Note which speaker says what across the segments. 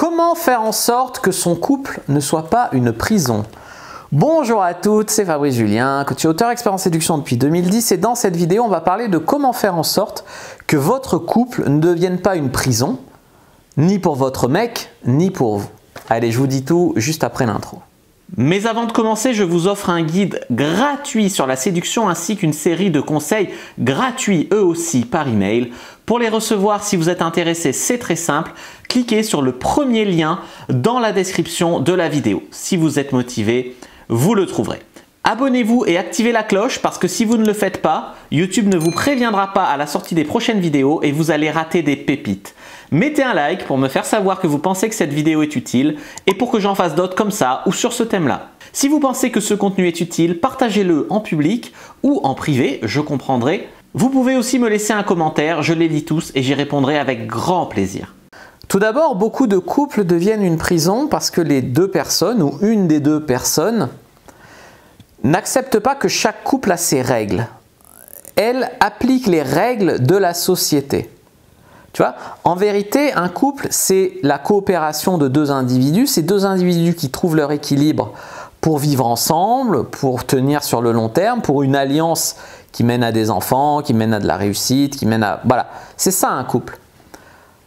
Speaker 1: Comment faire en sorte que son couple ne soit pas une prison? Bonjour à toutes, c'est Fabrice Julien, coach et auteur expert en séduction depuis 2010 et dans cette vidéo on va parler de comment faire en sorte que votre couple ne devienne pas une prison, ni pour votre mec, ni pour vous. Allez, je vous dis tout juste après l'intro. Mais avant de commencer, je vous offre un guide gratuit sur la séduction ainsi qu'une série de conseils gratuits eux aussi par email. Pour les recevoir, si vous êtes intéressé, c'est très simple. Cliquez sur le premier lien dans la description de la vidéo. Si vous êtes motivé, vous le trouverez. Abonnez-vous et activez la cloche parce que si vous ne le faites pas, YouTube ne vous préviendra pas à la sortie des prochaines vidéos et vous allez rater des pépites. Mettez un like pour me faire savoir que vous pensez que cette vidéo est utile et pour que j'en fasse d'autres comme ça ou sur ce thème-là. Si vous pensez que ce contenu est utile, partagez-le en public ou en privé, je comprendrai. Vous pouvez aussi me laisser un commentaire, je les lis tous et j'y répondrai avec grand plaisir. Tout d'abord, beaucoup de couples deviennent une prison parce que les deux personnes ou une des deux personnes n'acceptent pas que chaque couple a ses règles. Elle applique les règles de la société. Tu vois, en vérité, un couple, c'est la coopération de deux individus. C'est deux individus qui trouvent leur équilibre pour vivre ensemble, pour tenir sur le long terme, pour une alliance qui mène à des enfants, qui mène à de la réussite, qui mène à... Voilà, c'est ça un couple.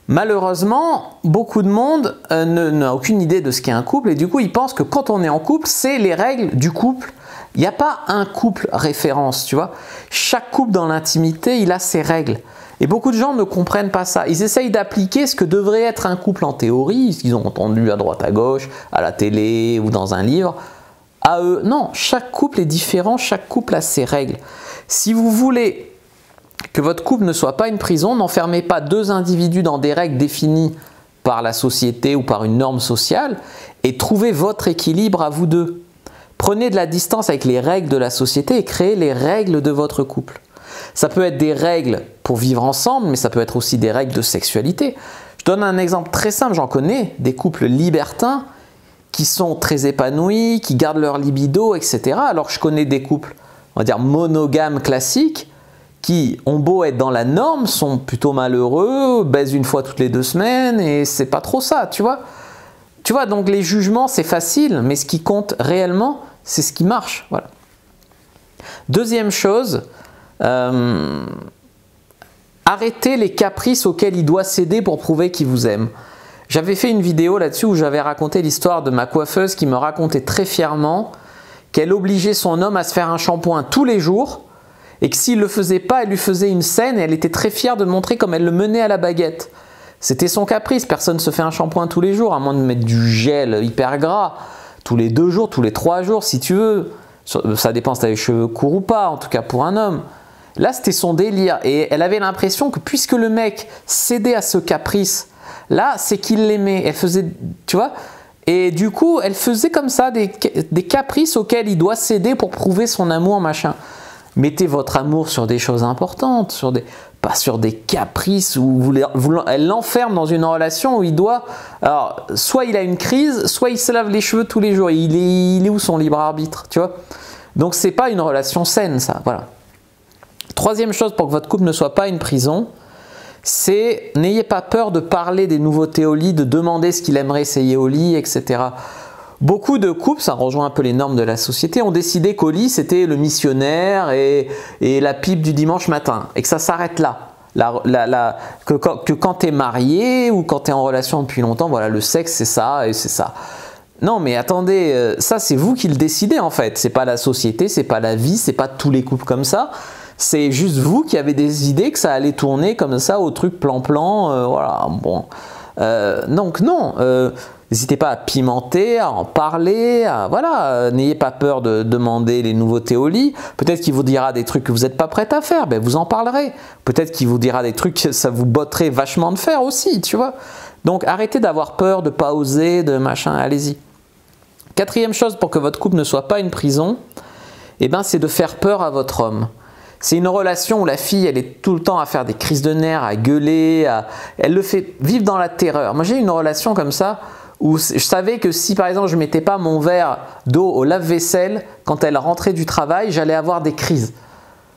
Speaker 1: Malheureusement, beaucoup de monde n'a aucune idée de ce qu'est un couple et du coup, ils pensent que quand on est en couple, c'est les règles du couple. Il n'y a pas un couple référence, tu vois. Chaque couple dans l'intimité, il a ses règles. Et beaucoup de gens ne comprennent pas ça. Ils essayent d'appliquer ce que devrait être un couple en théorie, ce qu'ils ont entendu à droite à gauche, à la télé ou dans un livre. À eux, non, chaque couple est différent, chaque couple a ses règles. Si vous voulez que votre couple ne soit pas une prison, n'enfermez pas deux individus dans des règles définies par la société ou par une norme sociale et trouvez votre équilibre à vous deux. Prenez de la distance avec les règles de la société et créez les règles de votre couple. Ça peut être des règles pour vivre ensemble, mais ça peut être aussi des règles de sexualité. Je donne un exemple très simple, j'en connais, des couples libertins qui sont très épanouis, qui gardent leur libido, etc. Alors je connais des couples, on va dire monogames classiques, qui ont beau être dans la norme, sont plutôt malheureux, baisent une fois toutes les 2 semaines, et c'est pas trop ça, tu vois. Tu vois, donc les jugements, c'est facile, mais ce qui compte réellement, c'est ce qui marche. Voilà. Deuxième chose, arrêtez les caprices auxquels il doit céder pour prouver qu'il vous aime. J'avais fait une vidéo là-dessus où j'avais raconté l'histoire de ma coiffeuse qui me racontait très fièrement qu'elle obligeait son homme à se faire un shampoing tous les jours et que s'il ne le faisait pas, elle lui faisait une scène et elle était très fière de montrer comme elle le menait à la baguette. C'était son caprice, personne ne se fait un shampoing tous les jours à moins de mettre du gel hyper gras tous les 2 jours, tous les 3 jours si tu veux. Ça dépend si tu as les cheveux courts ou pas, en tout cas pour un homme. Là, c'était son délire et elle avait l'impression que puisque le mec cédait à ce caprice, là, c'est qu'il l'aimait. Elle faisait, tu vois, et du coup, elle faisait comme ça des caprices auxquels il doit céder pour prouver son amour, machin. Mettez votre amour sur des choses importantes, pas sur des caprices où elle l'enferme dans une relation où il doit... Alors, soit il a une crise, soit il se lave les cheveux tous les jours. Il est où son libre arbitre, tu vois? Donc, c'est pas une relation saine, ça. Voilà. Troisième chose pour que votre couple ne soit pas une prison, c'est n'ayez pas peur de parler des nouveautés au lit, de demander ce qu'il aimerait essayer au lit, etc. Beaucoup de couples, ça rejoint un peu les normes de la société, ont décidé qu'au lit, c'était le missionnaire et la pipe du dimanche matin. Et que ça s'arrête là. Que quand tu es marié ou quand tu es en relation depuis longtemps, voilà, le sexe, c'est ça et c'est ça. Non, mais attendez, ça, c'est vous qui le décidez en fait. C'est pas la société, c'est pas la vie, c'est pas tous les couples comme ça. C'est juste vous qui avez des idées que ça allait tourner comme ça au truc plan-plan. Voilà, bon. Donc, non. N'hésitez pas à pimenter, à en parler, voilà, n'ayez pas peur de demander les nouveautés au lit. Peut-être qu'il vous dira des trucs que vous n'êtes pas prête à faire, ben vous en parlerez. Peut-être qu'il vous dira des trucs que ça vous botterait vachement de faire aussi, tu vois. Donc arrêtez d'avoir peur, de ne pas oser, de machin, allez-y. Quatrième chose pour que votre couple ne soit pas une prison, eh ben, c'est de faire peur à votre homme. C'est une relation où la fille, elle est tout le temps à faire des crises de nerfs, à gueuler, elle le fait vivre dans la terreur. Moi, j'ai une relation comme ça où je savais que si par exemple je ne mettais pas mon verre d'eau au lave-vaisselle quand elle rentrait du travail, j'allais avoir des crises.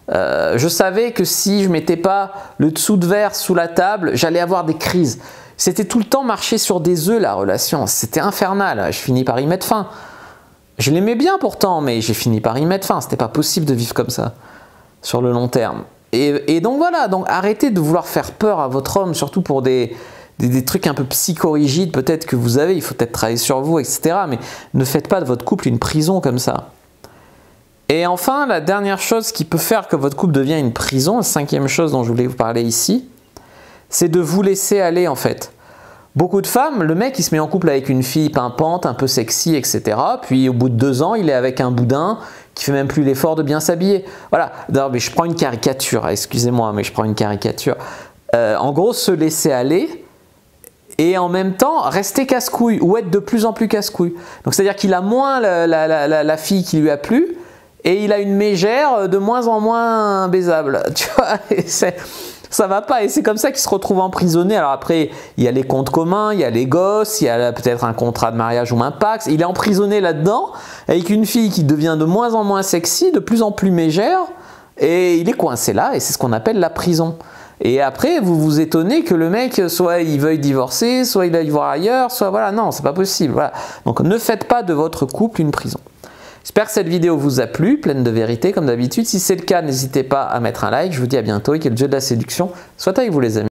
Speaker 1: Je savais que si je ne mettais pas le dessous de verre sous la table, j'allais avoir des crises. C'était tout le temps marcher sur des œufs la relation, c'était infernal, je finis par y mettre fin. Je l'aimais bien pourtant, mais j'ai fini par y mettre fin, c'était pas possible de vivre comme ça, sur le long terme. Et donc voilà, donc arrêtez de vouloir faire peur à votre homme, surtout pour des trucs un peu psychorigides peut-être que vous avez, il faut peut-être travailler sur vous, etc. Mais ne faites pas de votre couple une prison comme ça. Et enfin, la dernière chose qui peut faire que votre couple devient une prison, la cinquième chose dont je voulais vous parler ici, c'est de vous laisser aller en fait. Beaucoup de femmes, le mec il se met en couple avec une fille pimpante, un peu sexy, etc. Puis au bout de 2 ans, il est avec un boudin qui fait même plus l'effort de bien s'habiller. Voilà, non, mais je prends une caricature, excusez-moi, mais je prends une caricature. En gros, se laisser aller et en même temps rester casse-couille ou être de plus en plus casse-couille. Donc c'est-à-dire qu'il a moins la fille qui lui a plu et il a une mégère de moins en moins baisable. Tu vois, ça va pas et c'est comme ça qu'il se retrouve emprisonné. Alors après, il y a les comptes communs, il y a les gosses, il y a peut-être un contrat de mariage ou un Pacs. Il est emprisonné là-dedans avec une fille qui devient de moins en moins sexy, de plus en plus mégère et il est coincé là et c'est ce qu'on appelle la prison. Et après, vous vous étonnez que le mec, soit il veuille divorcer, soit il aille voir ailleurs, soit voilà, non, c'est pas possible. Voilà. Donc ne faites pas de votre couple une prison. J'espère que cette vidéo vous a plu, pleine de vérité comme d'habitude. Si c'est le cas, n'hésitez pas à mettre un like. Je vous dis à bientôt et que le jeu de la séduction soit avec vous les amis.